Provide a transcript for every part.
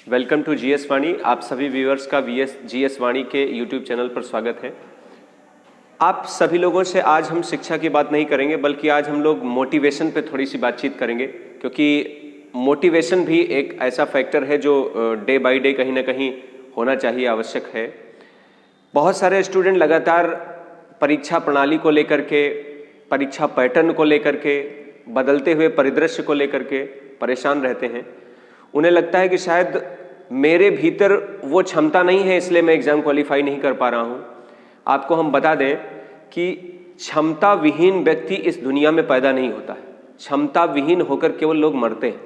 Welcome to GS वाणी। आप सभी viewers का जीएस वाणी के यूट्यूब चैनल पर स्वागत है। आप सभी लोगों से आज हम शिक्षा की बात नहीं करेंगे, बल्कि आज हम लोग मोटिवेशन पे थोड़ी सी बातचीत करेंगे, क्योंकि मोटिवेशन भी एक ऐसा फैक्टर है जो डे बाय डे कहीं ना कहीं होना चाहिए, आवश्यक है। बहुत सारे स्टूडेंट लगातार परीक्षा प्रणाली को लेकर के, परीक्षा पैटर्न को लेकर के, बदलते हुए परिदृश्य को लेकर के परेशान रहते हैं। उन्हें लगता है कि शायद मेरे भीतर वो क्षमता नहीं है, इसलिए मैं एग्ज़ाम क्वालिफाई नहीं कर पा रहा हूँ। आपको हम बता दें कि क्षमता विहीन व्यक्ति इस दुनिया में पैदा नहीं होता है। क्षमता विहीन होकर केवल लोग मरते हैं।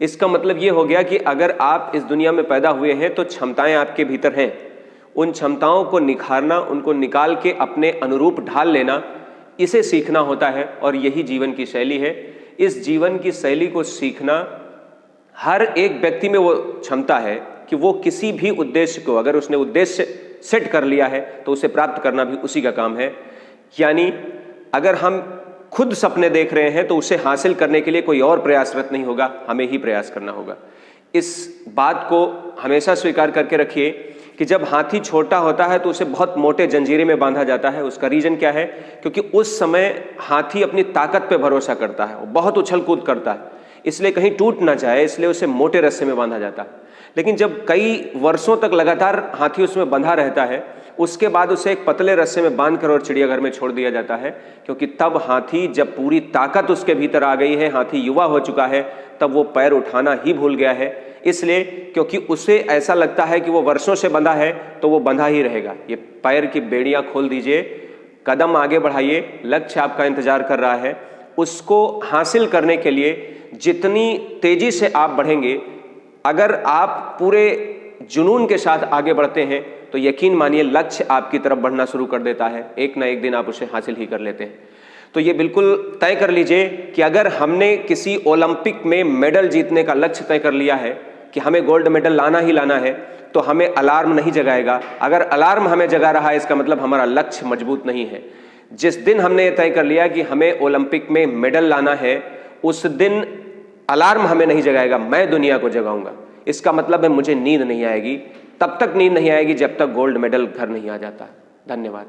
इसका मतलब ये हो गया कि अगर आप इस दुनिया में पैदा हुए हैं तो क्षमताएं आपके भीतर हैं। उन क्षमताओं को निखारना, उनको निकाल के अपने अनुरूप ढाल लेना, इसे सीखना होता है और यही जीवन की शैली है। इस जीवन की शैली को सीखना, हर एक व्यक्ति में वो क्षमता है कि वो किसी भी उद्देश्य को, अगर उसने उद्देश्य सेट कर लिया है तो उसे प्राप्त करना भी उसी का काम है। यानी अगर हम खुद सपने देख रहे हैं तो उसे हासिल करने के लिए कोई और प्रयासरत नहीं होगा, हमें ही प्रयास करना होगा। इस बात को हमेशा स्वीकार करके रखिए कि जब हाथी छोटा होता है तो उसे बहुत मोटे जंजीरे में बांधा जाता है। उसका रीजन क्या है? क्योंकि उस समय हाथी अपनी ताकत पे भरोसा करता है, वो बहुत उछल कूद करता है, इसलिए कहीं टूट ना जाए, इसलिए उसे मोटे रस्से में बांधा जाता है। लेकिन जब कई वर्षों तक लगातार हाथी उसमें बंधा रहता है, उसके बाद उसे एक पतले रस्से में बांधकर और चिड़ियाघर में छोड़ दिया जाता है, क्योंकि तब हाथी, जब पूरी ताकत उसके भीतर आ गई है, हाथी युवा हो चुका है, तब वो पैर उठाना ही भूल गया है। इसलिए क्योंकि उसे ऐसा लगता है कि वो वर्षों से बंधा है तो वो बंधा ही रहेगा। ये पैर की बेड़ियां खोल दीजिए, कदम आगे बढ़ाइए, लक्ष्य आपका इंतजार कर रहा है। उसको हासिल करने के लिए जितनी तेजी से आप बढ़ेंगे, अगर आप पूरे जुनून के साथ आगे बढ़ते हैं तो यकीन मानिए लक्ष्य आपकी तरफ बढ़ना शुरू कर देता है। एक ना एक दिन आप उसे हासिल ही कर लेते हैं। तो ये बिल्कुल तय कर लीजिए कि अगर हमने किसी ओलंपिक में मेडल जीतने का लक्ष्य तय कर लिया है कि हमें गोल्ड मेडल लाना ही लाना है, तो हमें अलार्म नहीं जगाएगा। अगर अलार्म हमें जगा रहा है, इसका मतलब हमारा लक्ष्य मजबूत नहीं है। जिस दिन हमने ये तय कर लिया कि हमें ओलंपिक में मेडल लाना है, उस दिन अलार्म हमें नहीं जगाएगा, मैं दुनिया को जगाऊंगा। इसका मतलब है मुझे नींद नहीं आएगी, तब तक नींद नहीं आएगी जब तक गोल्ड मेडल घर नहीं आ जाता। धन्यवाद।